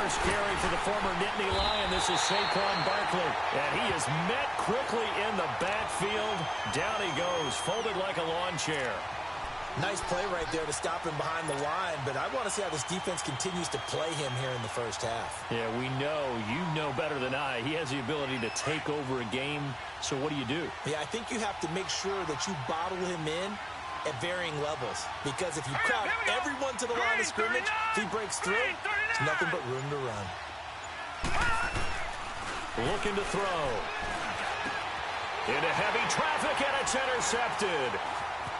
first carry for the former Nittany Lion. This is Saquon Barkley. And he is met quickly in the backfield. Down he goes, folded like a lawn chair. Nice play right there to stop him behind the line, but I want to see how this defense continues to play him here in the first half. Yeah, we know. You know better than I. He has the ability to take over a game. So what do you do? Yeah, I think you have to make sure that you bottle him in at varying levels. Because if you crowd everyone to the line of scrimmage, if he breaks through, it's nothing but room to run. Looking to throw. Into heavy traffic, and it's intercepted.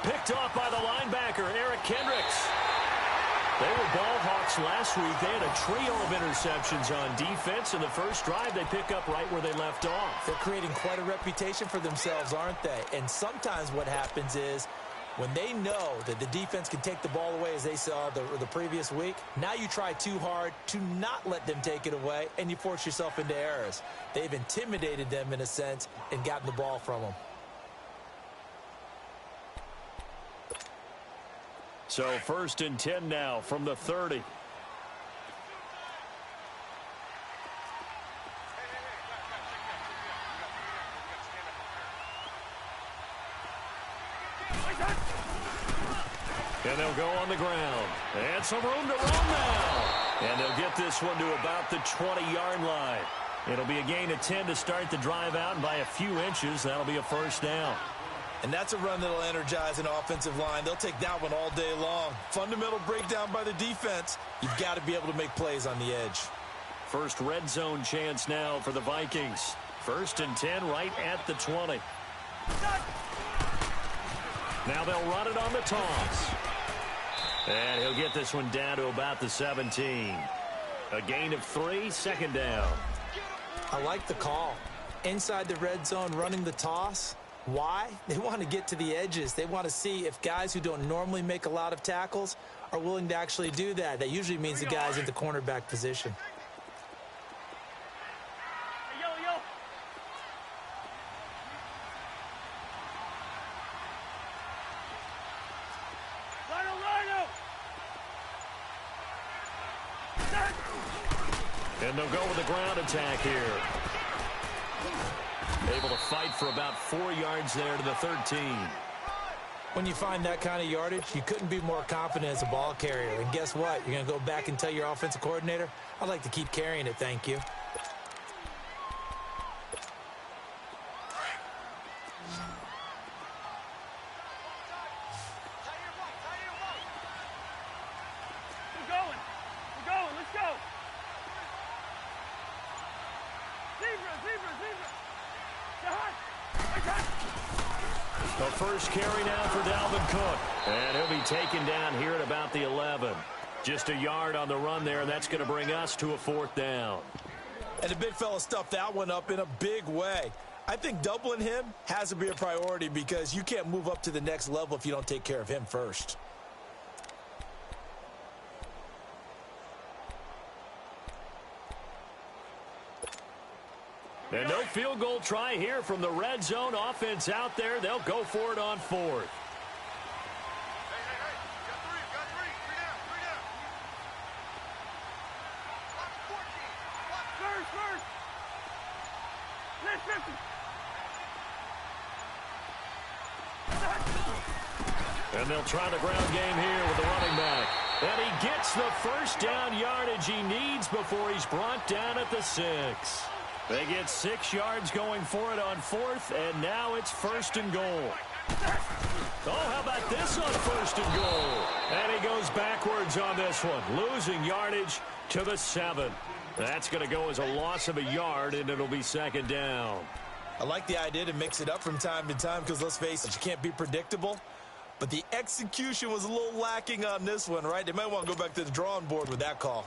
Picked off by the linebacker, Eric Kendricks. They were ball hawks last week. They had a trio of interceptions on defense. In the first drive, they pick up right where they left off. They're creating quite a reputation for themselves, aren't they? And sometimes what happens is when they know that the defense can take the ball away, as they saw the previous week, now you try too hard to not let them take it away, and you force yourself into errors. They've intimidated them in a sense and gotten the ball from them. So 1st and 10 now from the 30. And they'll go on the ground. And some room to run now. And they'll get this one to about the 20-yard line. It'll be a gain of 10 to start the drive out, and by a few inches, that'll be a first down. And that's a run that'll energize an offensive line. They'll take that one all day long. Fundamental breakdown by the defense. You've got to be able to make plays on the edge. First red zone chance now for the Vikings. 1st and 10 right at the 20. Now they'll run it on the toss. And he'll get this one down to about the 17. A gain of 3, 2nd down. I like the call. Inside the red zone, running the toss. Why? They want to get to the edges. They want to see if guys who don't normally make a lot of tackles are willing to actually do that. That usually means the guys in the cornerback position. And they'll go with the ground attack here. Able to fight for about 4 yards there to the 13. When you find that kind of yardage, you couldn't be more confident as a ball carrier. And guess what? You're going to go back and tell your offensive coordinator, I'd like to keep carrying it, thank you. The first carry now for Dalvin Cook. And he'll be taken down here at about the 11. Just a yard on the run there, and that's going to bring us to a 4th down. And the big fella stuffed that one up in a big way. I think doubling him has to be a priority because you can't move up to the next level if you don't take care of him first. And no field goal try here from the red zone offense out there. They'll go for it on 4th. And they'll try the ground game here with the running back. And he gets the first down yardage he needs before he's brought down at the 6. They get 6 yards going for it on 4th, and now it's 1st and goal. Oh, how about this on 1st and goal? And he goes backwards on this one, losing yardage to the 7. That's going to go as a loss of a yard, and it'll be 2nd down. I like the idea to mix it up from time to time because, let's face it, you can't be predictable. But the execution was a little lacking on this one, right? They might want to go back to the drawing board with that call.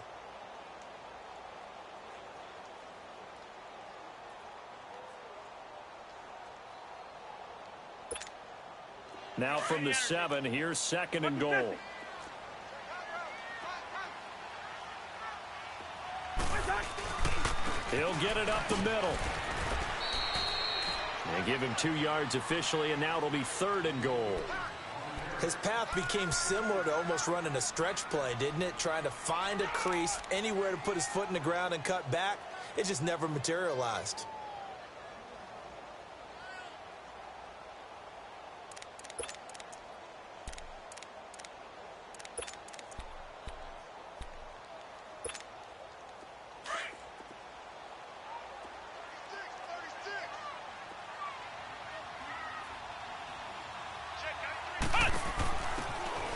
Now from the 7, here's 2nd and goal. He'll get it up the middle. And give him 2 yards officially, and now it'll be 3rd and goal. His path became similar to almost running a stretch play, didn't it? Trying to find a crease, anywhere to put his foot in the ground and cut back. It just never materialized.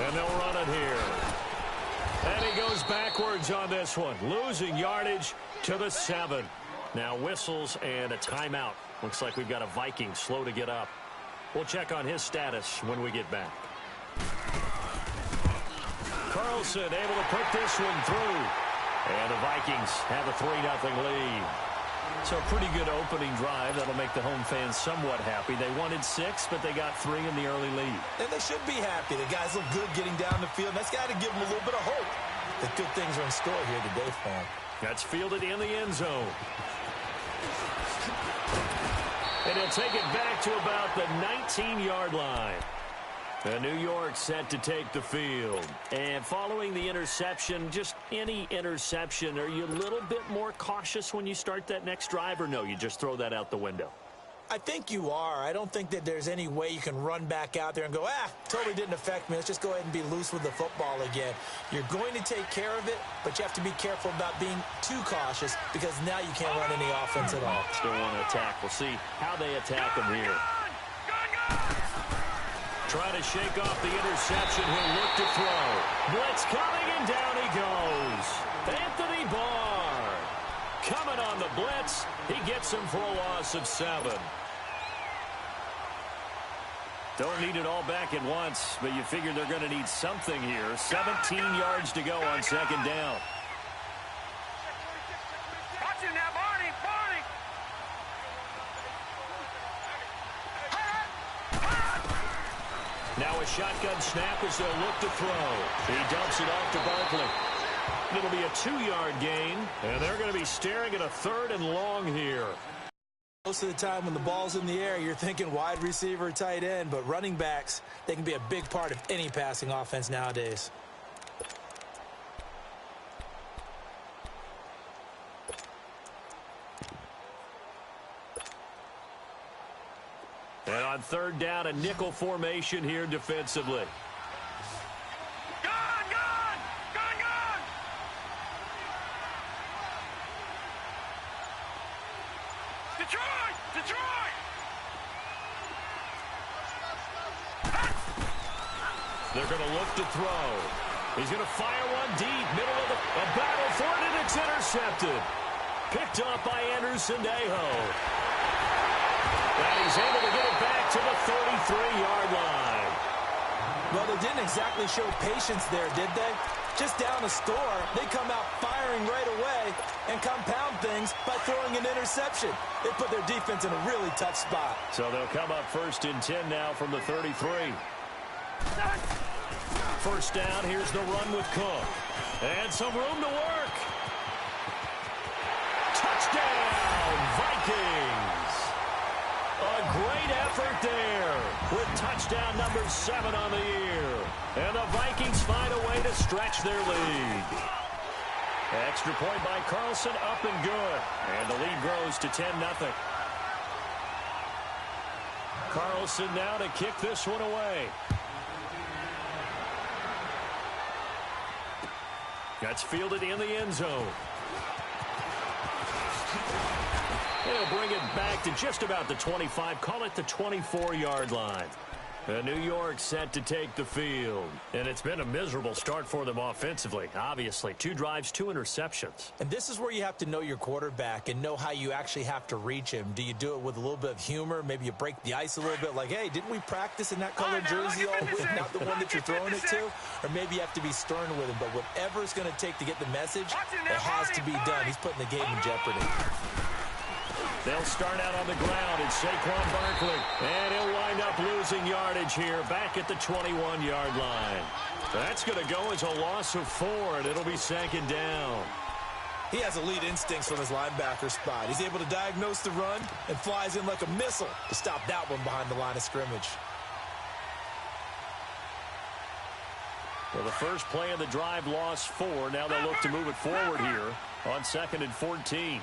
And they'll run it here. And he goes backwards on this one, losing yardage to the 7. Now whistles and a timeout. Looks like we've got a Viking slow to get up. We'll check on his status when we get back. Carlson able to put this one through. And the Vikings have a 3-0 lead. So a pretty good opening drive. That'll make the home fans somewhat happy. They wanted 6, but they got 3 in the early lead. And they should be happy. The guys look good getting down the field. That's got to give them a little bit of hope that good things are in store here today for them. That's fielded in the end zone. And he'll take it back to about the 19-yard line. The New York set to take the field. And following the interception, just any interception, are you a little bit more cautious when you start that next drive, or no, you just throw that out the window? I think you are. I don't think that there's any way you can run back out there and go, totally didn't affect me. Let's just go ahead and be loose with the football again. You're going to take care of it, but you have to be careful about being too cautious because now you can't run any offense at all. Still want to attack. We'll see how they attack them here. Trying to shake off the interception. He'll look to throw. Blitz coming, and down he goes. Anthony Barr coming on the blitz. He gets him for a loss of 7. Don't need it all back at once, but you figure they're going to need something here. 17 yards to go on second down. Watch it now, Barney. Now a shotgun snap as they'll look to throw. He dumps it off to Barkley. It'll be a 2-yard gain, and they're going to be staring at a 3rd and long here. Most of the time when the ball's in the air, you're thinking wide receiver, tight end, but running backs, they can be a big part of any passing offense nowadays. And on 3rd down, a nickel formation here defensively. Detroit! They're going to look to throw. He's going to fire one deep, middle of the battle for it, and it's intercepted. Picked up by Anderson-Dejo. And he's able to get it back to the 33-yard line. Well, they didn't exactly show patience there, did they? Just down a score, they come out firing right away and compound things by throwing an interception. They put their defense in a really tough spot. So they'll come up 1st and 10 now from the 33. First down, here's the run with Cook. And some room to work. Touchdown, Vikings. A great effort there with touchdown number 7 on the year. And the Vikings find a way to stretch their lead. Extra point by Carlson, up and good. And the lead grows to 10-0. Carlson now to kick this one away. That's fielded in the end zone. He'll bring it back to just about the 25, call it the 24-yard line. New York set to take the field. And it's been a miserable start for them offensively, obviously. 2 drives, 2 interceptions. And this is where you have to know your quarterback and know how you actually have to reach him. Do you do it with a little bit of humor? Maybe you break the ice a little bit like, hey, didn't we practice in that color jersey all week, not the one that you're throwing it to? Or maybe you have to be stern with him. But whatever it's going to take to get the message, it has to be done. He's putting the game in jeopardy. They'll start out on the ground. It's Saquon Barkley. And he'll wind up losing yardage here back at the 21-yard line. That's going to go as a loss of 4, and it'll be 2nd down. He has elite instincts from his linebacker spot. He's able to diagnose the run and flies in like a missile to stop that one behind the line of scrimmage. Well, the first play of the drive lost 4. Now they'll look to move it forward here on 2nd and 14.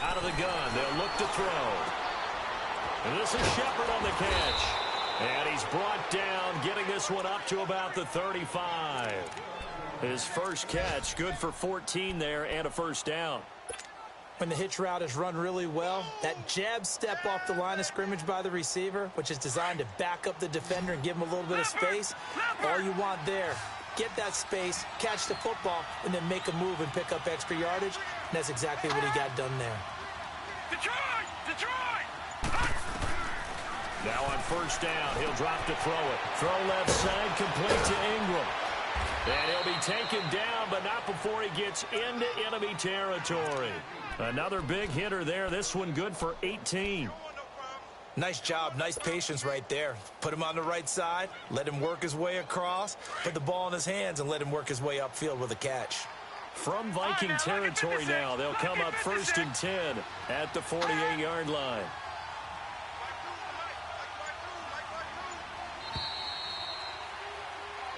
Out of the gun, they'll look to throw. And this is Shepard on the catch. And he's brought down, getting this one up to about the 35. His first catch, good for 14 there and a first down. When the hitch route is run really well, that jab step off the line of scrimmage by the receiver, which is designed to back up the defender and give him a little bit of space, all you want there, get that space, catch the football, and then make a move and pick up extra yardage. And that's exactly what he got done there. Detroit! Now on first down, he'll drop to throw it. Throw left side, complete to Ingram. And he'll be taken down, but not before he gets into enemy territory. Another big hitter there. This one good for 18. Nice job, nice patience right there. Put him on the right side, let him work his way across, put the ball in his hands, and let him work his way upfield with a catch. From Viking territory now, they'll come up 1st and 10 at the 48-yard line.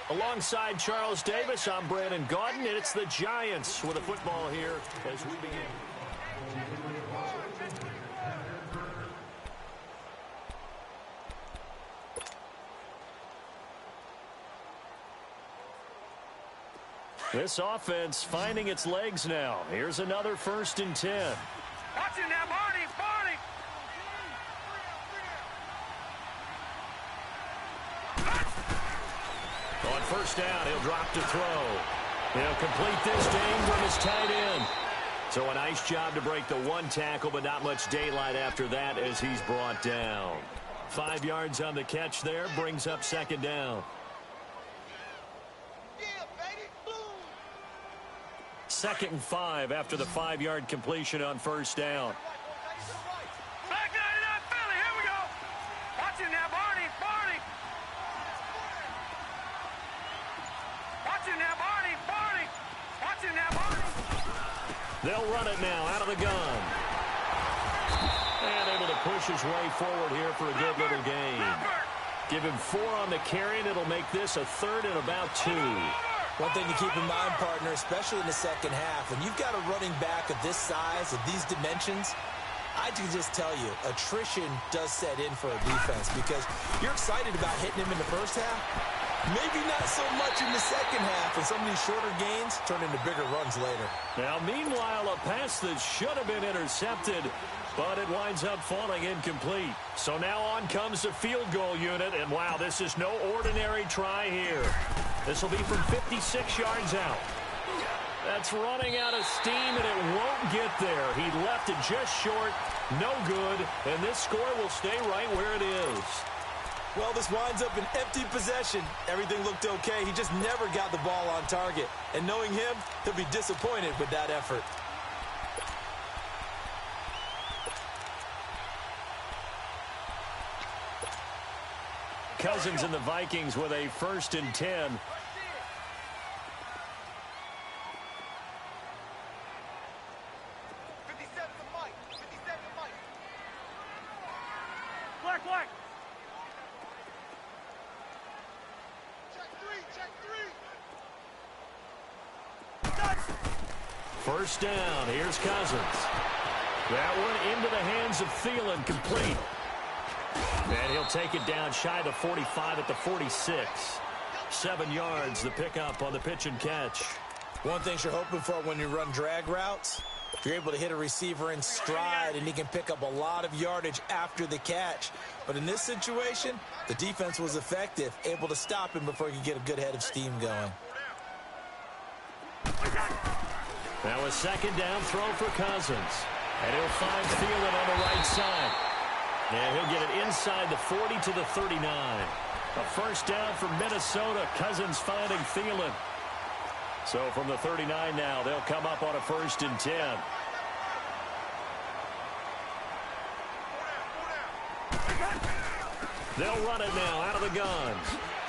Alongside Charles Davis, I'm Brandon Gaudin, and it's the Giants with the football here as we begin. This offense finding its legs now. Here's another 1st and 10. Watch it now, Barney! On first down, he'll drop to throw. He'll complete this to Ingram, his tight end. So a nice job to break the one tackle, but not much daylight after that as he's brought down. 5 yards on the catch there, brings up 2nd down. 2nd and 5 after the 5-yard completion on first down. Back line it up, Philly, here we go! Watch it now, Barney! Watch it now, Barney! Watch it now, Barney! They'll run it now out of the gun. And able to push his way forward here for a good little gain. Give him 4 on the carry, and it'll make this a 3rd and about 2. One thing to keep in mind, partner, especially in the second half, when you've got a running back of this size, of these dimensions, I can just tell you, attrition does set in for a defense because you're excited about hitting him in the first half. Maybe not so much in the second half, and some of these shorter gains turn into bigger runs later. Now, meanwhile, a pass that should have been intercepted, but it winds up falling incomplete. So now on comes the field goal unit, and wow, this is no ordinary try here. This will be from 56 yards out. That's running out of steam, and it won't get there. He left it just short, no good, and this score will stay right where it is. Well, this winds up an empty possession. Everything looked okay. He just never got the ball on target. And knowing him, he'll be disappointed with that effort. Cousins and the Vikings with a 1st and 10. Black! Check 3! First down, here's Cousins. That one into the hands of Thielen, complete. And he'll take it down shy of the 45 at the 46. 7 yards, the pickup on the pitch and catch. One thing you're hoping for when you run drag routes, if you're able to hit a receiver in stride and he can pick up a lot of yardage after the catch. But in this situation, the defense was effective, able to stop him before he could get a good head of steam going. Now a 2nd down throw for Cousins. And he'll find Thielen on the right side. And he'll get it inside the 40 to the 39. A first down for Minnesota. Cousins finding Thielen. So from the 39 now, they'll come up on a 1st and 10. They'll run it now out of the gun.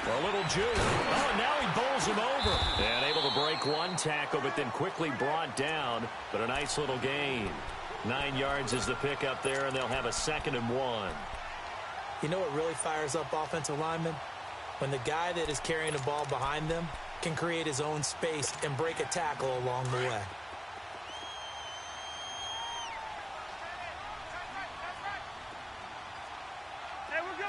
A little juke. Oh, and now he bowls him over. And able to break one tackle, but then quickly brought down. But a nice little gain. 9 yards is the pickup there, and they'll have a 2nd and 1. You know what really fires up offensive linemen? When the guy that is carrying the ball behind them can create his own space and break a tackle along the way. Hey, we're good,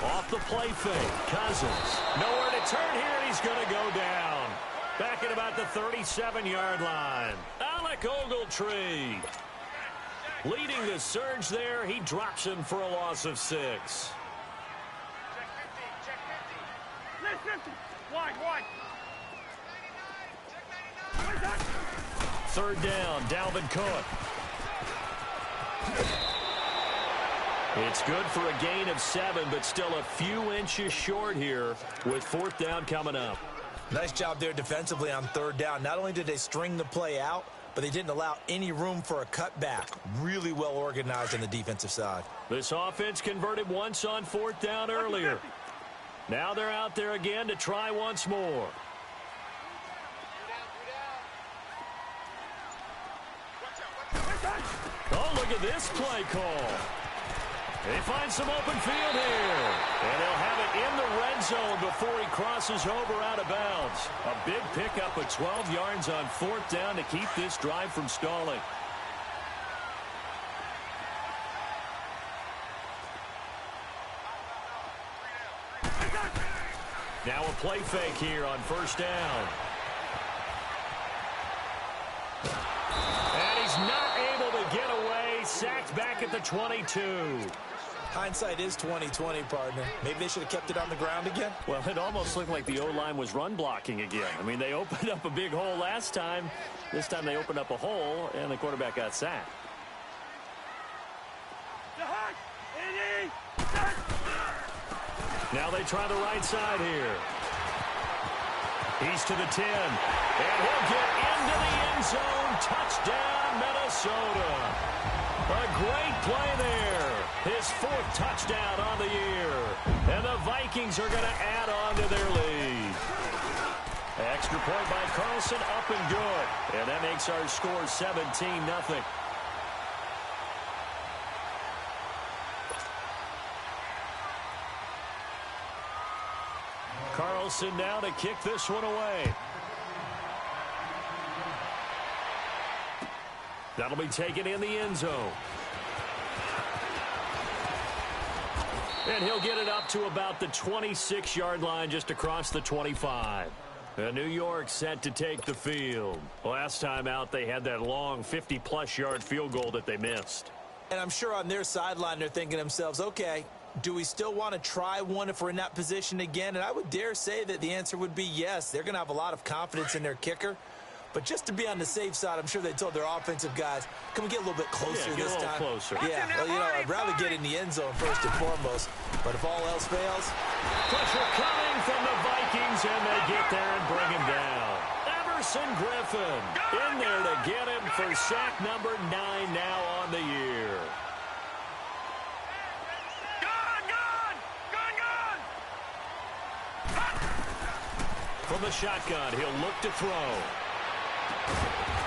Off the play fake, Cousins. Nowhere to turn here, and he's going to go down. Back at about the 37-yard line. Alec Ogletree. Leading the surge there, he drops him for a loss of 6. Check 50. Wide. Third down, Dalvin Cook. It's good for a gain of 7, but still a few inches short here with 4th down coming up. Nice job there defensively on 3rd down. Not only did they string the play out, but they didn't allow any room for a cutback. Really well organized on the defensive side. This offense converted once on 4th down earlier. Now they're out there again to try once more. Oh, look at this play call. They find some open field here. And they'll have it in the red zone before he crosses over out of bounds. A big pickup of 12 yards on 4th down to keep this drive from stalling. Now a play fake here on 1st down. And he's not able to get away. Sacked back at the 22. Hindsight is 20/20, partner. Maybe they should have kept it on the ground again. Well, it almost looked like the O-line was run blocking again. I mean, they opened up a big hole last time. This time they opened up a hole, and the quarterback got sacked. Now they try the right side here. He's to the 10. And he'll get into the end zone. Touchdown, Minnesota. A great play there. His 4th touchdown on the year. And the Vikings are going to add on to their lead. Extra point by Carlson, up and good. And that makes our score 17-0. Carlson now to kick this one away. That'll be taken in the end zone. And he'll get it up to about the 26-yard line just across the 25. And New York set to take the field. Last time out, they had that long 50-plus yard field goal that they missed. And I'm sure on their sideline they're thinking to themselves, okay, do we still want to try one if we're in that position again? And I would dare say that the answer would be yes. They're going to have a lot of confidence in their kicker. But just to be on the safe side, I'm sure they told their offensive guys, can we get a little bit closer this time? Closer. Yeah, well, you know, I'd rather get in the end zone first and foremost. But if all else fails. Pressure coming from the Vikings, and they get there and bring him down. Everson Griffin in there to get him for sack number 9 now on the year. From the shotgun, he'll look to throw.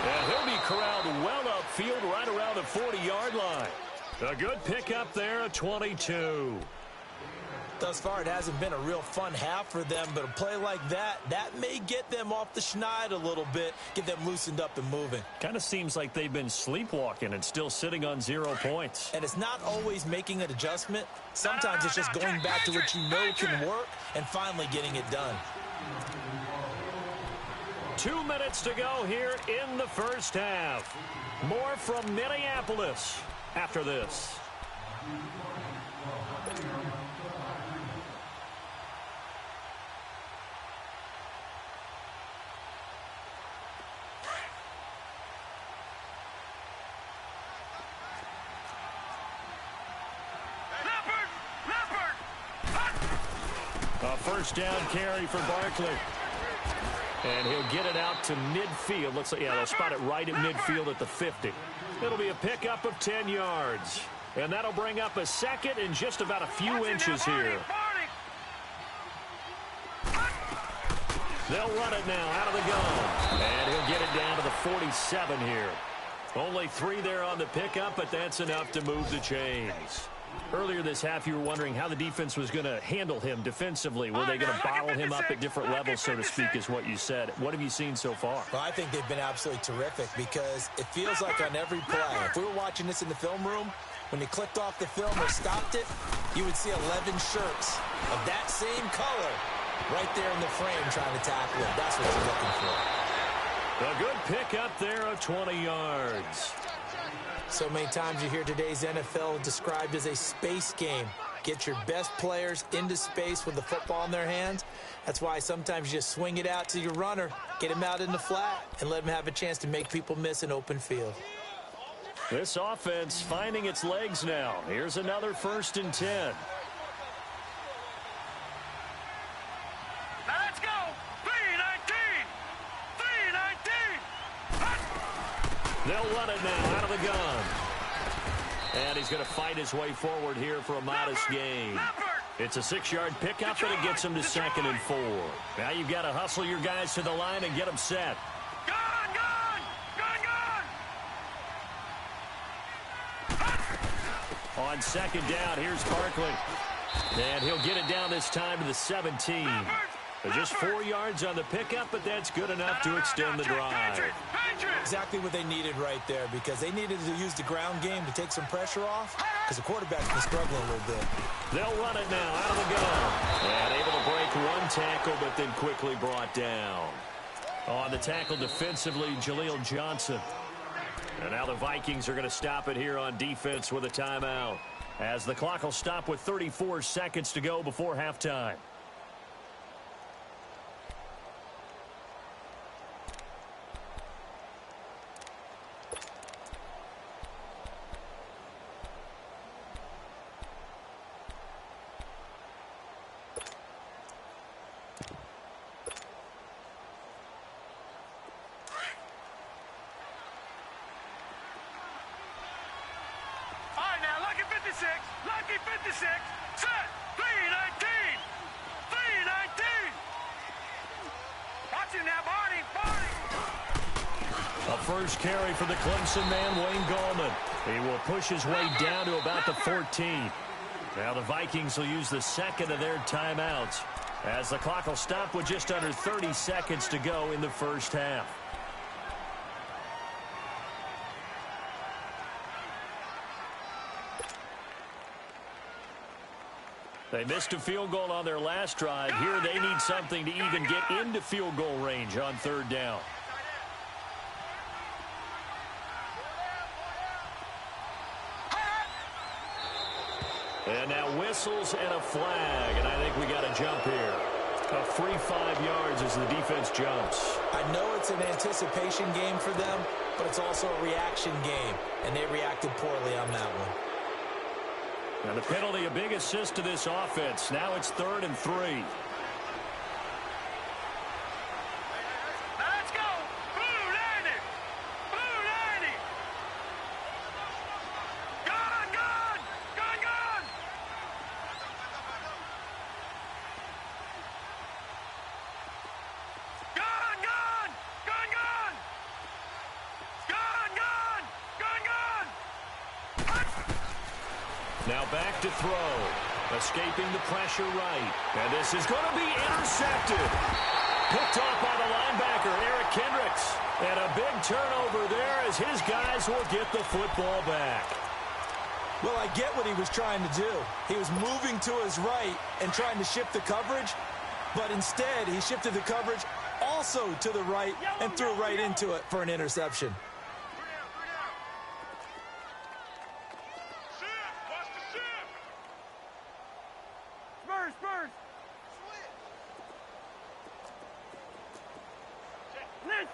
And he'll be corralled well upfield right around the 40-yard line. A good pickup there at 22. Thus far, it hasn't been a real fun half for them, but a play like that may get them off the schneid a little bit, get them loosened up and moving. Kind of seems like they've been sleepwalking and still sitting on 0 points. And it's not always making an adjustment. Sometimes it's just going back to what you know can work and finally getting it done. 2 minutes to go here in the first half. More from Minneapolis after this. A first down carry for Barkley. And he'll get it out to midfield. Looks like, yeah, they'll spot it right at midfield at the 50. It'll be a pickup of 10 yards. And that'll bring up a second and just about a few inches here. They'll run it now out of the gun. And he'll get it down to the 47 here. Only 3 there on the pickup, but that's enough to move the chains. Earlier this half, you were wondering how the defense was going to handle him defensively. Were they going to bottle him up at different levels, so to speak, is what you said. What have you seen so far? Well, I think they've been absolutely terrific because it feels like on every play, if we were watching this in the film room, when you clicked off the film or stopped it, you would see 11 shirts of that same color right there in the frame trying to tackle it. That's what you're looking for. A good pickup there of 20 yards. So many times you hear today's NFL described as a space game. Get your best players into space with the football in their hands. That's why sometimes you just swing it out to your runner, get him out in the flat, and let him have a chance to make people miss an open field. This offense finding its legs now. Here's another 1st and 10. Now let's go. 3-19. 3-19. They'll run it now out of the gun. And he's going to fight his way forward here for a modest gain. It's a 6-yard pickup, and it gets him to 2nd and 4. Now you've got to hustle your guys to the line and get them set. On 2nd down, here's Barkley. And he'll get it down this time to the 17. Just 4 yards on the pickup, but that's good enough to extend the drive. Exactly what they needed right there, because they needed to use the ground game to take some pressure off, because the quarterback's been struggling a little bit. They'll run it now out of the gun. And able to break one tackle, but then quickly brought down. On the tackle defensively, Jaleel Johnson. And now the Vikings are going to stop it here on defense with a timeout, as the clock will stop with 34 seconds to go before halftime. Lucky 56, set, 3-19, 3-19. Watch him now, Barney. A first carry for the Clemson man, Wayne Gallman. He will push his way down to about the 14. Now the Vikings will use the 2nd of their timeouts, as the clock will stop with just under 30 seconds to go in the first half. They missed a field goal on their last drive. Here they need something to even get into field goal range on 3rd down. And now whistles and a flag, and I think we got a jump here. A free 5 yards as the defense jumps. I know it's an anticipation game for them, but it's also a reaction game, and they reacted poorly on that one. And the penalty, a big assist to this offense. Now it's 3rd and 3. Let's go. Blue 90. Blue 90. Gun. Gun. Gun. Gun. Gun. Gun. Gun. Gun. Gun. Gun. Gun. Gun. Now back to throw. Escaping the pressure right. And this is going to be intercepted. Picked off by the linebacker, Eric Kendricks. And a big turnover there as his guys will get the football back. Well, I get what he was trying to do. He was moving to his right and trying to shift the coverage, but instead he shifted the coverage also to the right and threw right into it for an interception. Spurs.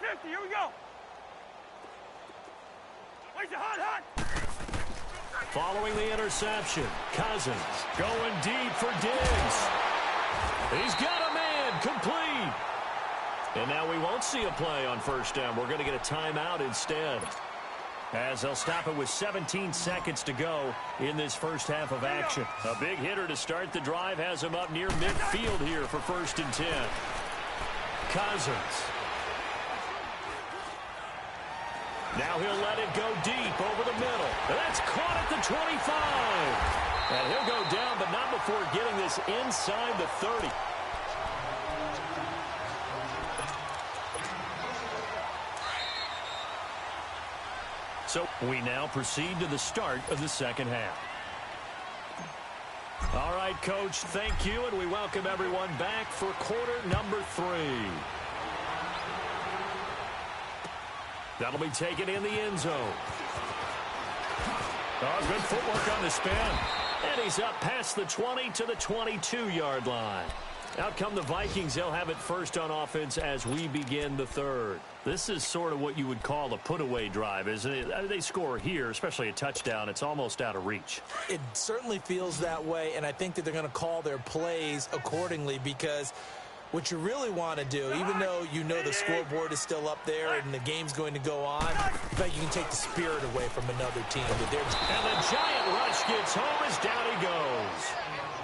50, here we go. Where's the hot? Following the interception, Cousins going deep for Diggs. He's got a man, complete. And now we won't see a play on 1st down. We're going to get a timeout instead, as they'll stop it with 17 seconds to go in this first half of action. A big hitter to start the drive has him up near midfield here for 1st and 10. Cousins. Now he'll let it go deep over the middle. And that's caught at the 25. And he'll go down, but not before getting this inside the 30. So we now proceed to the start of the second half. All right, Coach, thank you, and we welcome everyone back for quarter number 3. That'll be taken in the end zone. Oh, good footwork on the spin. And he's up past the 20 to the 22-yard line. Out come the Vikings. They'll have it first on offense as we begin the third. This is sort of what you would call a put-away drive, isn't it? They score here, especially a touchdown. It's almost out of reach. It certainly feels that way, and I think that they're going to call their plays accordingly because what you really want to do, even though you know the scoreboard is still up there and the game's going to go on, in fact, you can take the spirit away from another team. And the giant rush gets home as down he goes.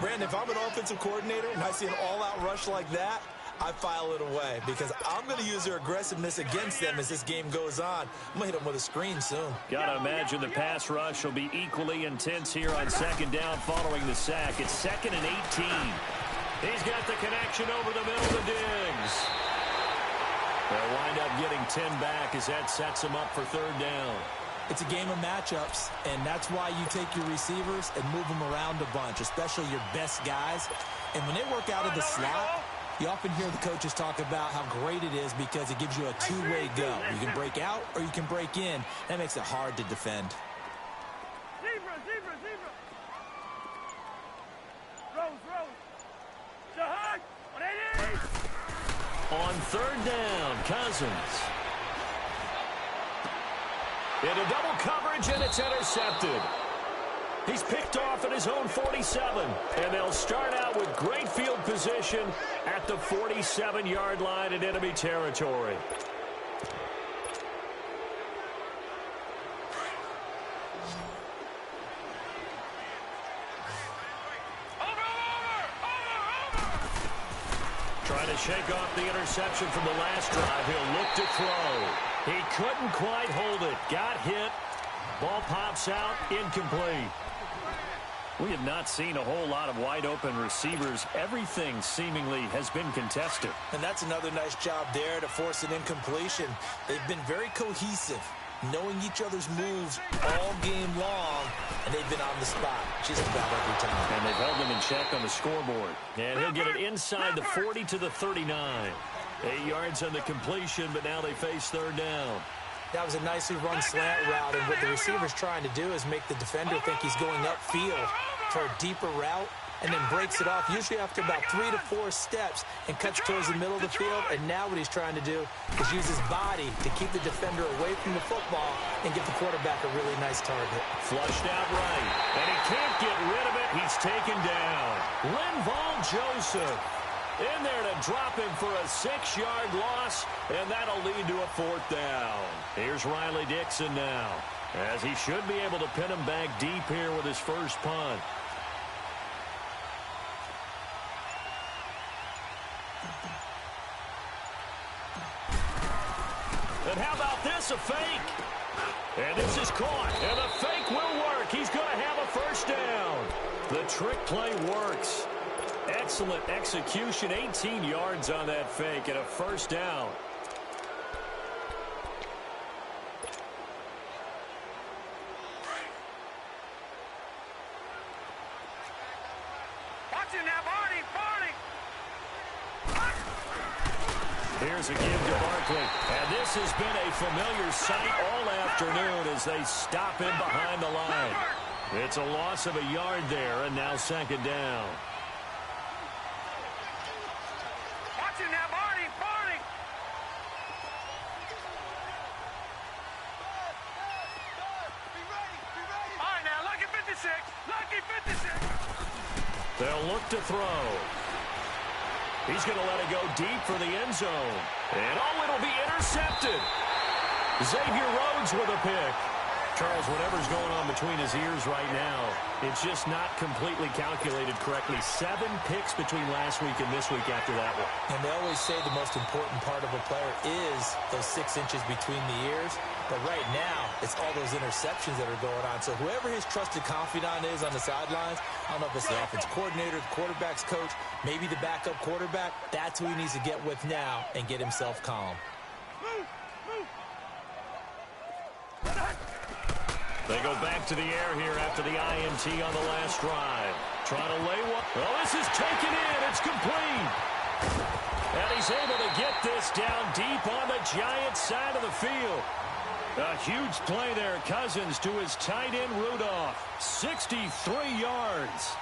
Brandon, if I'm an offensive coordinator and I see an all-out rush like that, I file it away because I'm going to use their aggressiveness against them as this game goes on. I'm going to hit them with a screen soon. Got to imagine the pass rush will be equally intense here on second down following the sack. It's 2nd and 18. He's got the connection over the middle to Diggs. They'll wind up getting 10 back as that sets him up for third down. It's a game of matchups, and that's why you take your receivers and move them around a bunch, especially your best guys. And when they work out of the slot, you often hear the coaches talk about how great it is because it gives you a two-way go. You can break out or you can break in. That makes it hard to defend. Zebra, zebra, zebra. Rose. Shahad, 180. On third down, Cousins. Into double coverage, and it's intercepted. He's picked off at his own 47, and they'll start out with great field position at the 47-yard line in enemy territory. Trying to shake off the interception from the last drive. He'll look to throw. He couldn't quite hold it. Got hit. Ball pops out. Incomplete. We have not seen a whole lot of wide-open receivers. Everything seemingly has been contested. And that's another nice job there to force an incompletion. They've been very cohesive, knowing each other's moves all game long, and they've been on the spot just about every time. And they've held them in check on the scoreboard. And he'll get it inside the 40 to the 39. 8 yards on the completion, but now they face third down. That was a nicely run slant route, and what the receiver's trying to do is make the defender think he's going upfield for a deeper route and then breaks it off, usually after about 3 to 4 steps, and cuts towards the middle of the field. And now what he's trying to do is use his body to keep the defender away from the football and give the quarterback a really nice target. Flushed out right, and he can't get rid of it. He's taken down. Linval Joseph in there to drop him for a 6-yard loss, and that'll lead to a fourth down. Here's Riley Dixon now, as he should be able to pin him back deep here with his first punt. And how about this, a fake? And this is caught, and the fake will work. He's going to have a first down. The trick play works. Excellent execution, 18 yards on that fake, and a first down. Watch it now, Barney. Here's a give to Barkley. And this has been a familiar sight all afternoon as they stop him behind the line. It's a loss of a yard there, and now second down. Watch it now, Barney. All right, now, lucky 56. Lucky 56. They'll look to throw. He's going to let it go deep for the end zone. And, it'll be intercepted. Xavier Rhodes with a pick. Charles, whatever's going on between his ears right now, it's just not completely calculated correctly. 7 picks between last week and this week after that one. And they always say the most important part of a player is those 6 inches between the ears. But right now, it's all those interceptions that are going on. So whoever his trusted confidant is on the sidelines, I don't know if it's the offense coordinator, the quarterback's coach, maybe the backup quarterback, that's who he needs to get with now and get himself calm. They go back to the air here after the INT on the last drive. Trying to lay one. Oh, this is taken in. It's complete. And he's able to get this down deep on the Giants side of the field. A huge play there, Cousins, to his tight end Rudolph. 63 yards.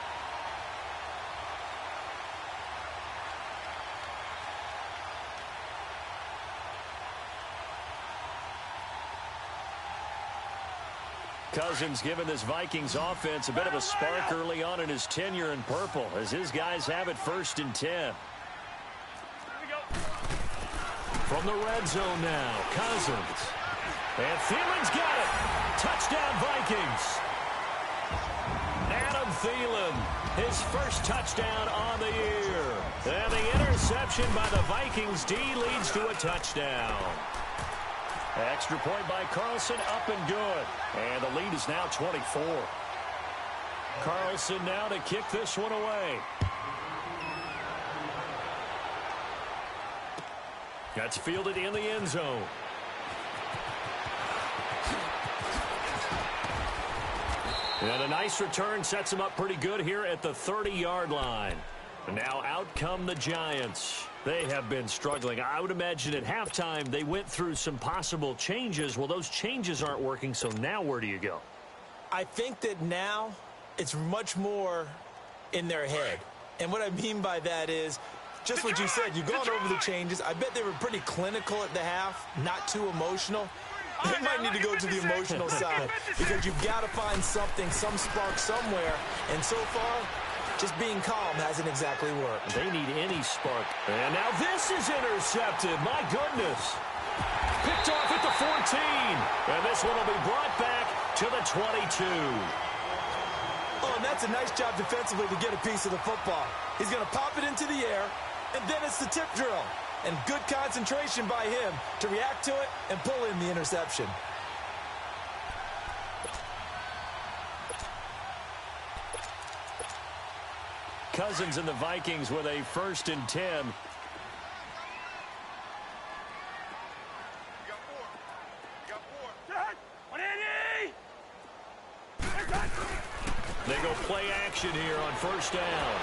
Cousins giving this Vikings offense a bit of a spark early on in his tenure in purple as his guys have it 1st and 10. From the red zone now, Cousins. And Thielen's got it. Touchdown, Vikings. Adam Thielen, his first touchdown on the year. And the interception by the Vikings D leads to a touchdown. Extra point by Carlson, up and good. And the lead is now 24. Carlson now to kick this one away. That's fielded in the end zone. And a nice return sets him up pretty good here at the 30-yard line. And now out come the Giants. They have been struggling. I would imagine at halftime they went through some possible changes. Well, those changes aren't working, so now where do you go? I think that now it's much more in their head. And what I mean by that is just what you said. You've gone over the changes. I bet they were pretty clinical at the half, not too emotional. They might need to go to the emotional side because you've got to find something, some spark somewhere. And so far, just being calm hasn't exactly worked. They need any spark. And now this is intercepted. My goodness. Picked off at the 14. And this one will be brought back to the 22. Oh, and that's a nice job defensively to get a piece of the football. He's going to pop it into the air, and then it's the tip drill. And good concentration by him to react to it and pull in the interception. Cousins and the Vikings with a 1st and 10. They go play action here on 1st down.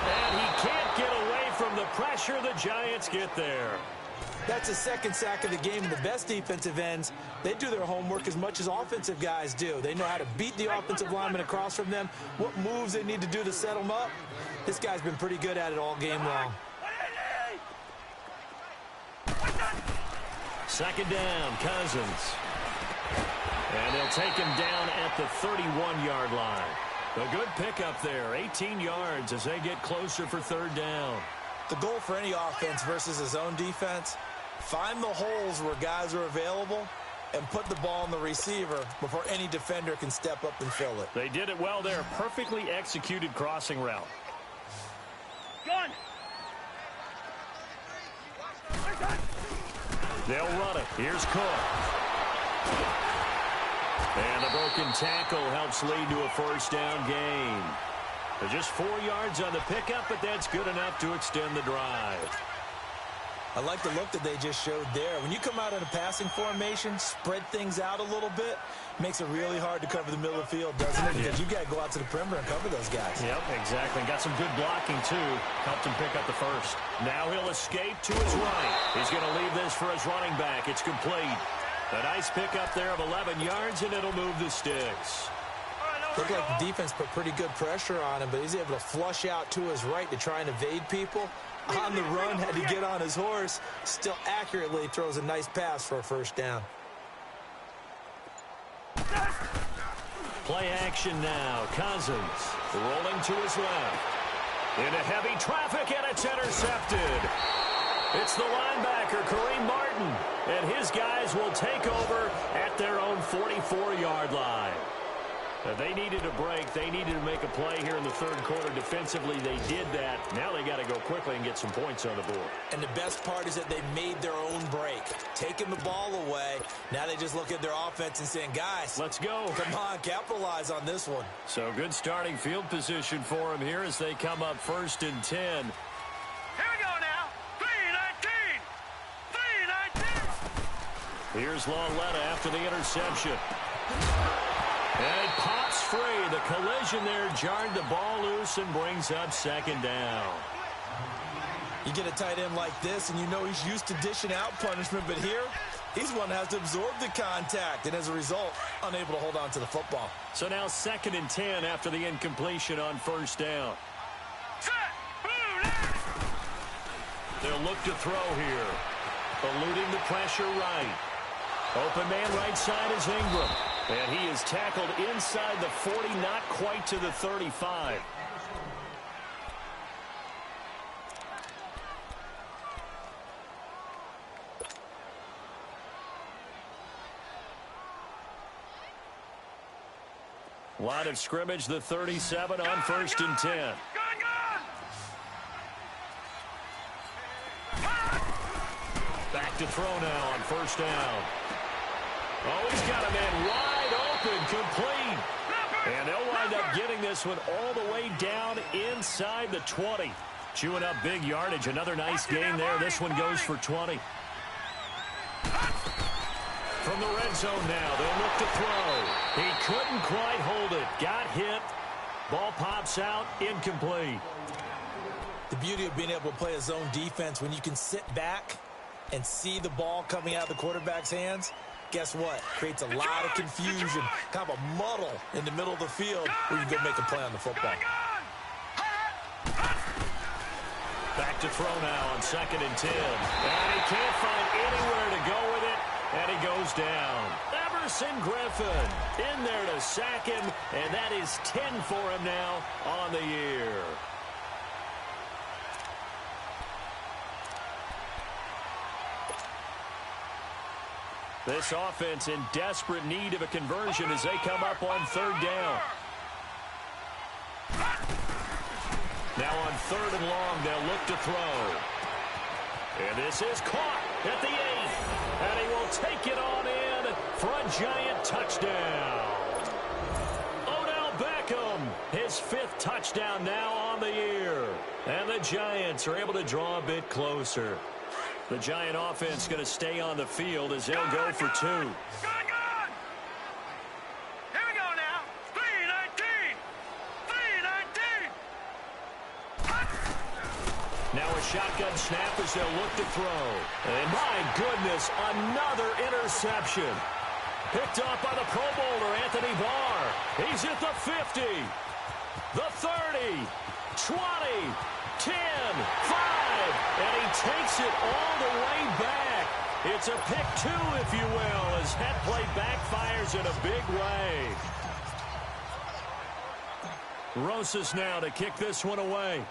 And he can't get away from the pressure. The Giants get there. That's a 2nd sack of the game, and the best defensive ends, they do their homework as much as offensive guys do. They know how to beat the offensive lineman across from them, what moves they need to do to set them up. This guy's been pretty good at it all game long. 2nd down, Cousins. And they'll take him down at the 31-yard line. A good pickup there, 18 yards as they get closer for 3rd down. The goal for any offense versus his own defense, find the holes where guys are available and put the ball in the receiver before any defender can step up and fill it. They did it well there. Perfectly executed crossing route. Gun. They'll run it. Here's Cook. And the broken tackle helps lead to a 1st down gain. They're just 4 yards on the pickup, but that's good enough to extend the drive. I like the look that they just showed there. When you come out in a passing formation, spread things out a little bit, makes it really hard to cover the middle of the field, doesn't it? Because you got to go out to the perimeter and cover those guys. Yep, exactly. Got some good blocking, too. Helped him pick up the 1st. Now he'll escape to his right. He's going to leave this for his running back. It's complete. A nice pickup there of 11 yards, and it'll move the sticks. Looked like the defense put pretty good pressure on him, but he's able to flush out to his right to try and evade people. On the run, had to get on his horse. Still accurately throws a nice pass for a 1st down. Play action now. Cousins rolling to his left. Into heavy traffic, and it's intercepted. It's the linebacker, Kareem Martin, and his guys will take over at their own 44-yard line. They needed a break. They needed to make a play here in the third quarter. Defensively, they did that. Now they got to go quickly and get some points on the board. And the best part is that they made their own break, taking the ball away. Now they just look at their offense and saying, guys, let's go. Come on, capitalize on this one. So good starting field position for them here as they come up 1st and 10. Here we go now. 3-19. 3-19. Here's Longetta after the interception. And it pops free. The collision there jarred the ball loose and brings up 2nd down. You get a tight end like this, and you know he's used to dishing out punishment, but here, he's one that has to absorb the contact, and as a result, unable to hold on to the football. So now 2nd and 10 after the incompletion on 1st down. They'll look to throw here. Eluding the pressure right. Open man right side is Ingram. And he is tackled inside the 40, not quite to the 35. Line of scrimmage, the 37 on 1st and 10. Back to throw now on 1st down. Oh, he's got a man wide open, complete. And they'll wind up getting this one all the way down inside the 20. Chewing up big yardage. Another nice gain there. This one goes for 20. From the red zone now, they'll look to throw. He couldn't quite hold it. Got hit. Ball pops out, incomplete. The beauty of being able to play a zone defense when you can sit back and see the ball coming out of the quarterback's hands, guess what? Creates a lot of confusion, kind of a muddle in the middle of the field where you can go make a play on the football. Back to throw now on 2nd and 10. And he can't find anywhere to go with it, and he goes down. Everson Griffin in there to sack him, and that is 10 for him now on the year. This offense in desperate need of a conversion as they come up on 3rd down. Now on 3rd and long, they'll look to throw. And this is caught at the 8. And he will take it on in for a giant touchdown. Odell Beckham, his 5th touchdown now on the year. And the Giants are able to draw a bit closer. The Giant offense going to stay on the field as they'll go for 2. Here we go now. 3-19. 3-19. Now a shotgun snap as they'll look to throw. And my goodness, another interception. Picked off by the Pro Bowler, Anthony Barr. He's at the 50, the 30, 20, 10, 5. And he takes it all the way back. It's a pick 2, if you will, as that play backfires in a big way. Rosas now to kick this one away.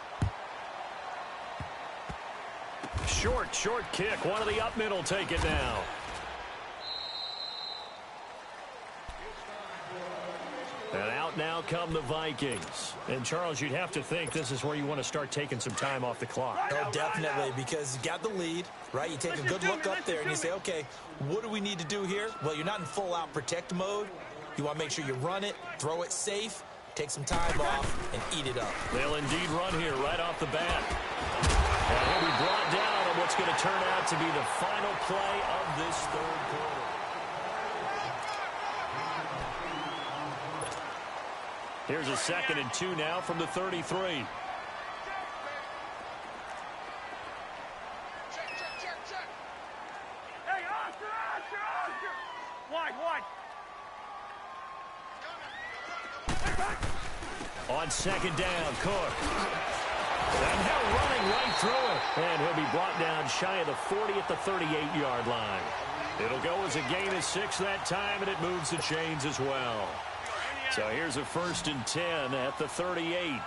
Short kick. One of the up middle take it now. And out now come the Vikings. And, Charles, you'd have to think this is where you want to start taking some time off the clock. Oh, definitely, because you got the lead, right? You take a good look up there and you say, okay, what do we need to do here? Well, you're not in full-out protect mode. You want to make sure you run it, throw it safe, take some time off, and eat it up. They'll indeed run here right off the bat. And he'll be brought down on what's going to turn out to be the final play of this 3rd quarter. Here's a 2nd and 2 now from the 33. Check. Hey, Oscar! Wide. On 2nd down, Cook. And they're running right through it. And he'll be brought down shy of the 40 at the 38-yard line. It'll go as a gain of 6 that time, and it moves the chains as well. So here's a 1st and 10 at the 38.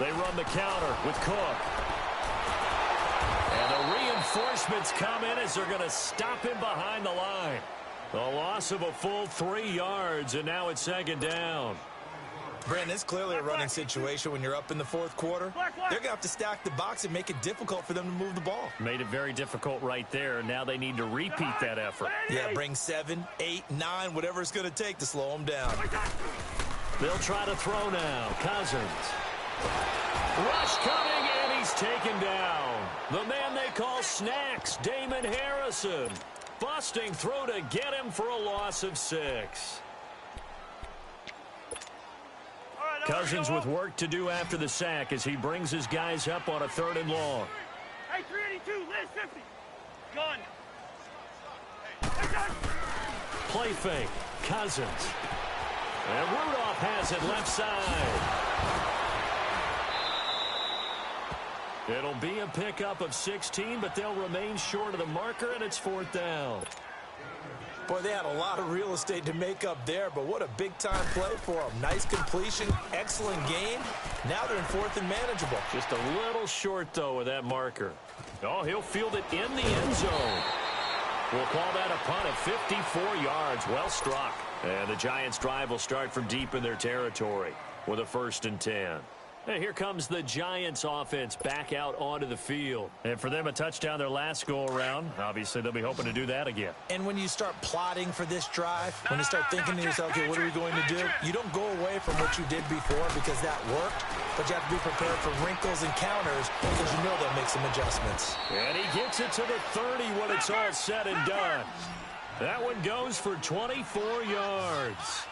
They run the counter with Cook. And the reinforcements come in as they're going to stop him behind the line. A loss of a full 3 yards, and now it's second down. Brandon, it's clearly a running situation when you're up in the fourth quarter. They're going to have to stack the box and make it difficult for them to move the ball. Made it very difficult right there. Now they need to repeat that effort. Yeah, bring 7, 8, 9, whatever it's going to take to slow them down. They'll try to throw now. Cousins. Rush coming, and he's taken down. The man they call Snacks, Damon Harrison. Busting through to get him for a loss of 6. Cousins with work to do after the sack as he brings his guys up on a 3rd and long. Hey, 382, list 50. Gun. Play fake. Cousins. And Rudolph has it left side. It'll be a pickup of 16, but they'll remain short of the marker, and it's 4th down. Boy, they had a lot of real estate to make up there, but what a big-time play for them. Nice completion, excellent game. Now they're in 4th and manageable. Just a little short, though, with that marker. Oh, he'll field it in the end zone. We'll call that a punt of 54 yards. Well struck. And the Giants' drive will start from deep in their territory with a 1st and 10. And here comes the Giants offense back out onto the field. And for them, a touchdown their last go-around. Obviously, they'll be hoping to do that again. And when you start plotting for this drive, when you start thinking to yourself, okay, what are we going to do? You don't go away from what you did before because that worked, but you have to be prepared for wrinkles and counters because you know they'll make some adjustments. And he gets it to the 30 when it's all said and done. That one goes for 24 yards.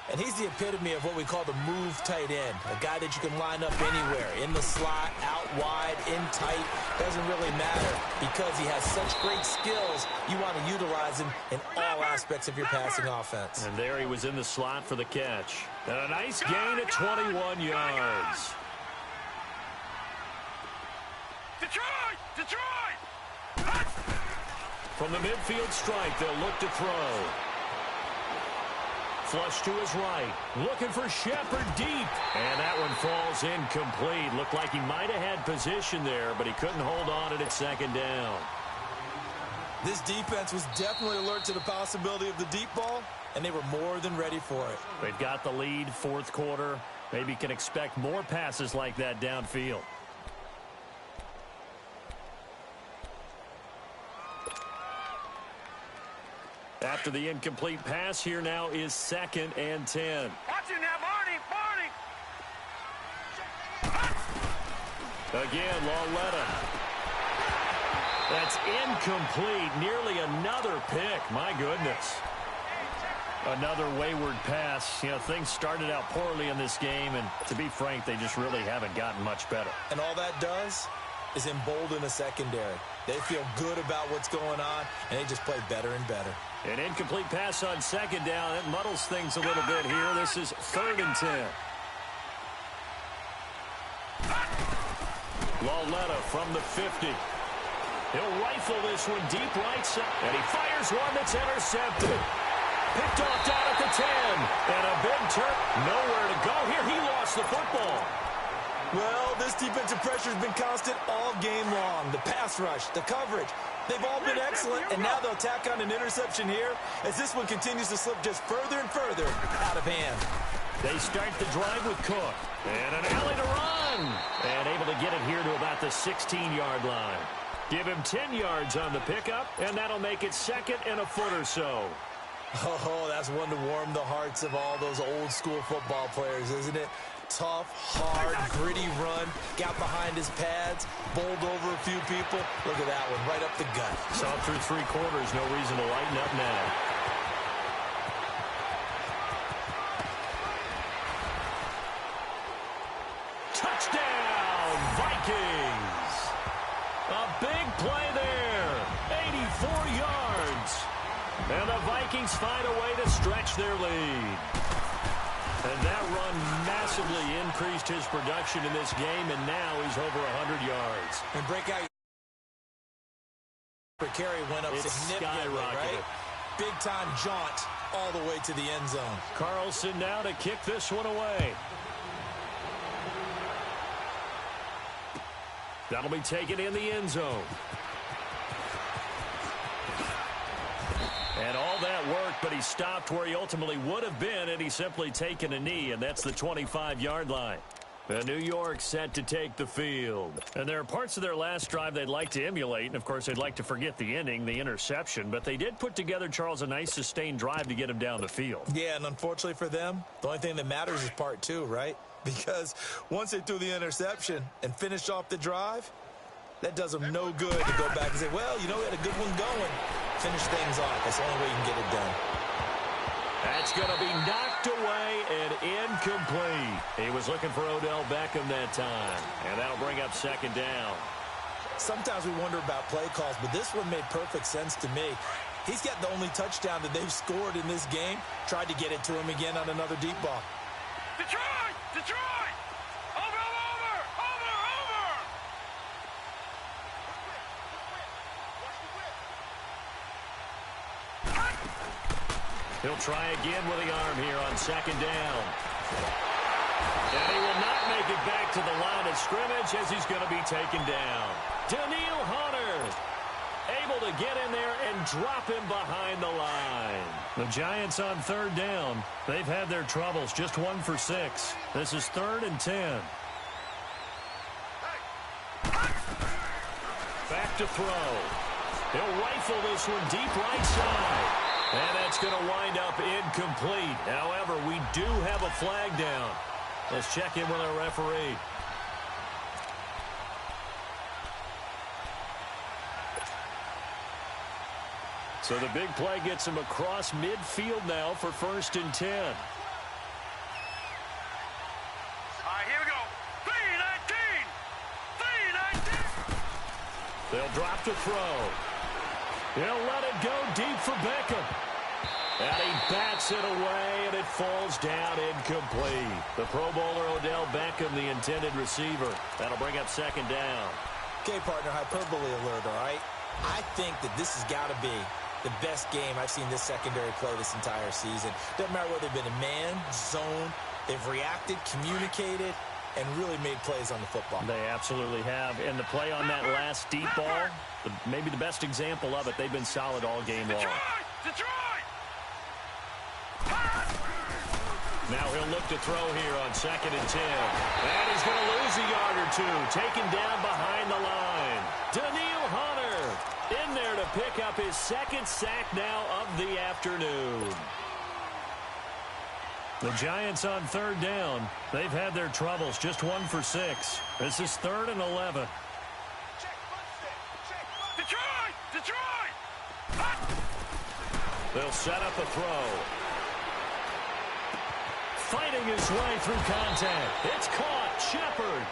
And he's the epitome of what we call the move tight end, a guy that you can line up anywhere, in the slot, out wide, in tight. Doesn't really matter because he has such great skills. You want to utilize him in all aspects of your passing offense. And there he was in the slot for the catch. And a nice gain at 21 yards. Detroit! Detroit! From the midfield strike, they'll look to throw. Flush to his right. Looking for Shepard deep. And that one falls incomplete. Looked like he might have had position there, but he couldn't hold on at 2nd down. This defense was definitely alert to the possibility of the deep ball, and they were more than ready for it. They've got the lead, 4th quarter. Maybe can expect more passes like that downfield. After the incomplete pass, here now is 2nd and 10. Watch him now, Barney! Barney! Again, Lauletta. That's incomplete. Nearly another pick. My goodness. Another wayward pass. You know, things started out poorly in this game, and to be frank, they just really haven't gotten much better. And all that does is embolden a secondary. They feel good about what's going on, and they just play better and better. An incomplete pass on 2nd down. It muddles things a little bit here. This is 3rd and 10. Lauletta from the 50. He'll rifle this one deep right side. And he fires one that's intercepted. Picked off down at the 10. And a big turn. Nowhere to go here. He lost the football. Well, this defensive pressure has been constant all game long. The pass rush, the coverage, they've all been excellent, and now they'll tack on an interception here as this one continues to slip just further and further out of hand. They start the drive with Cook. And an alley to run. And able to get it here to about the 16-yard line. Give him 10 yards on the pickup, and that'll make it 2nd and a foot or so. Oh, that's one to warm the hearts of all those old-school football players, isn't it? Tough, hard, gritty run, got behind his pads, bowled over a few people. Look at that one, right up the gut. Saw through 3 quarters, no reason to lighten up now. Touchdown, Vikings! A big play there, 84 yards. And the Vikings find a way to stretch their lead. And that run massively increased his production in this game, and now he's over 100 yards. And breakout per carry went up significantly, right? Big-time jaunt all the way to the end zone. Carlson now to kick this one away. That'll be taken in the end zone. And all that work, but he stopped where he ultimately would have been, and he's simply taken a knee, and that's the 25-yard line. And New York set to take the field. And there are parts of their last drive they'd like to emulate, and, of course, they'd like to forget the ending, the interception. But they did put together, Charles, a nice sustained drive to get him down the field. Yeah, and unfortunately for them, the only thing that matters is part two, right? Because once they threw the interception and finished off the drive, that does them no good to go back and say, well, you know, we had a good one going. Finish things off. That's the only way you can get it done. That's going to be knocked away and incomplete. He was looking for Odell Beckham that time, and that'll bring up second down. Sometimes we wonder about play calls, but this one made perfect sense to me. He's got the only touchdown that they've scored in this game. Tried to get it to him again on another deep ball. Detroit! Detroit! Over! He'll try again with the arm here on second down. And he will not make it back to the line of scrimmage as he's going to be taken down. Daniil Hunter able to get in there and drop him behind the line. The Giants on third down. They've had their troubles. Just 1 for 6. This is 3rd and 10. Back to throw. He'll rifle this one deep right side. And that's going to wind up incomplete. However, we do have a flag down. Let's check in with our referee. So the big play gets him across midfield now for 1st and 10. All right, here we go. 3-19. They'll drop to throw. He'll let it go deep for Beckham. And he bats it away, and it falls down incomplete. The Pro Bowler Odell Beckham, the intended receiver. That'll bring up second down. Okay, partner, hyperbole alert, all right? I think that this has got to be the best game I've seen this secondary play this entire season. Doesn't matter whether they've been a man, zone, they've reacted, communicated, and really made plays on the football. They absolutely have. And the play on that last deep ball, maybe the best example of it, they've been solid all game long. Detroit! Now he'll look to throw here on 2nd and 10. And he's going to lose a yard or two. Taken down behind the line. Daniil Hunter in there to pick up his 2nd sack now of the afternoon. The Giants on third down. They've had their troubles. Just 1 for 6. This is 3rd and 11. Detroit! They'll set up a throw. Fighting his way through contact. It's caught. Shepard.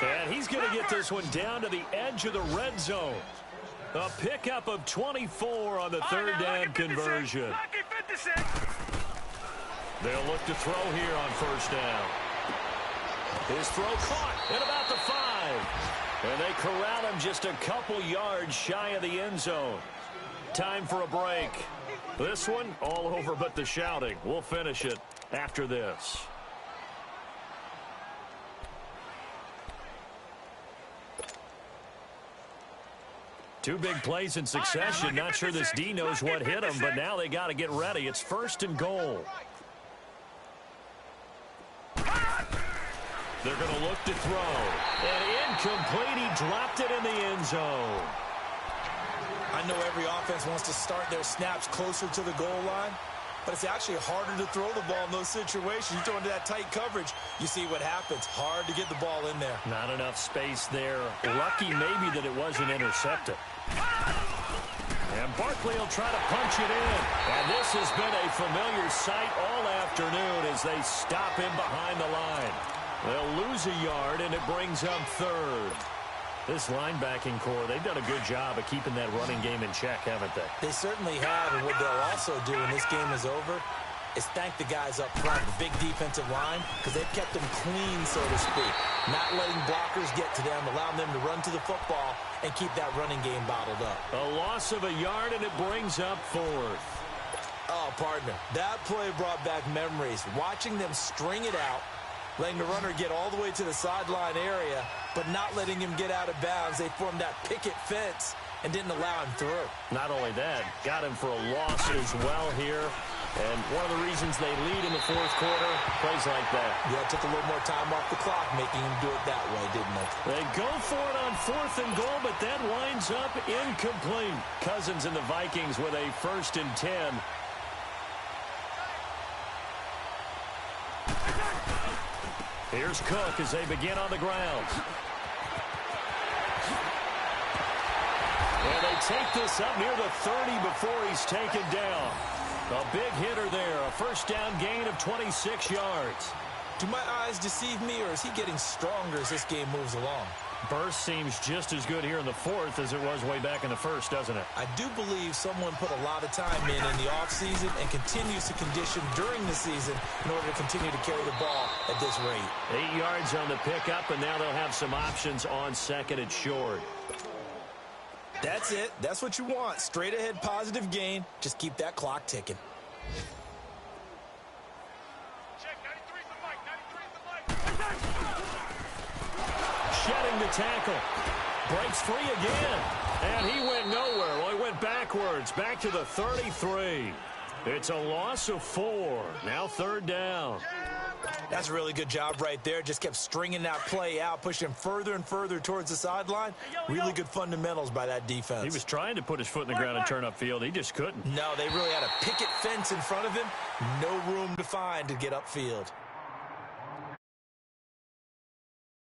And he's going to get this one down to the edge of the red zone. A pickup of 24 on the third down conversion. They'll look to throw here on 1st down. His throw caught at about the 5. And they corral him just a couple yards shy of the end zone. Time for a break. This one all over but the shouting. We'll finish it after this. Two big plays in succession. Not sure this D knows what hit him, but now they got to get ready. It's 1st and goal. They're going to look to throw. And incomplete. He dropped it in the end zone. I know every offense wants to start their snaps closer to the goal line, but it's actually harder to throw the ball in those situations. You throw into that tight coverage, you see what happens. Hard to get the ball in there. Not enough space there. Lucky maybe that it wasn't intercepted. And Barkley will try to punch it in. And this has been a familiar sight all afternoon as they stop him behind the line. They'll lose a yard, and it brings up 3rd. This linebacking core, they've done a good job of keeping that running game in check, haven't they? They certainly have, and what they'll also do when this game is over is thank the guys up front, the big defensive line, because they've kept them clean, so to speak. Not letting blockers get to them, allowing them to run to the football and keep that running game bottled up. A loss of a yard, and it brings up 4th. Oh, partner, that play brought back memories. Watching them string it out, letting the runner get all the way to the sideline area, but not letting him get out of bounds. They formed that picket fence and didn't allow him through. Not only that, got him for a loss as well here. And one of the reasons they lead in the fourth quarter, plays like that. Yeah, it took a little more time off the clock, making him do it that way, didn't it? They go for it on 4th and goal, but that winds up incomplete. Cousins and the Vikings with a 1st and 10. Here's Cook as they begin on the ground. And they take this up near the 30 before he's taken down. A big hitter there, a 1st down gain of 26 yards. Do my eyes deceive me, or is he getting stronger as this game moves along? Burst seems just as good here in the 4th as it was way back in the 1st, doesn't it? I do believe someone put a lot of time in the offseason and continues to condition during the season in order to continue to carry the ball at this rate. 8 yards on the pickup, and now they'll have some options on 2nd and short. That's it. That's what you want. Straight ahead positive gain. Just keep that clock ticking. Check, 93's the mic, 93's the mic. Shedding the tackle. Breaks free again. And he went nowhere. Well, he went backwards. Back to the 33. It's a loss of 4. Now 3rd down. That's a really good job right there. Just kept stringing that play out, pushing him further and further towards the sideline. Really good fundamentals by that defense. He was trying to put his foot in the ground and turn upfield. He just couldn't. No, they really had a picket fence in front of him. No room to find to get upfield.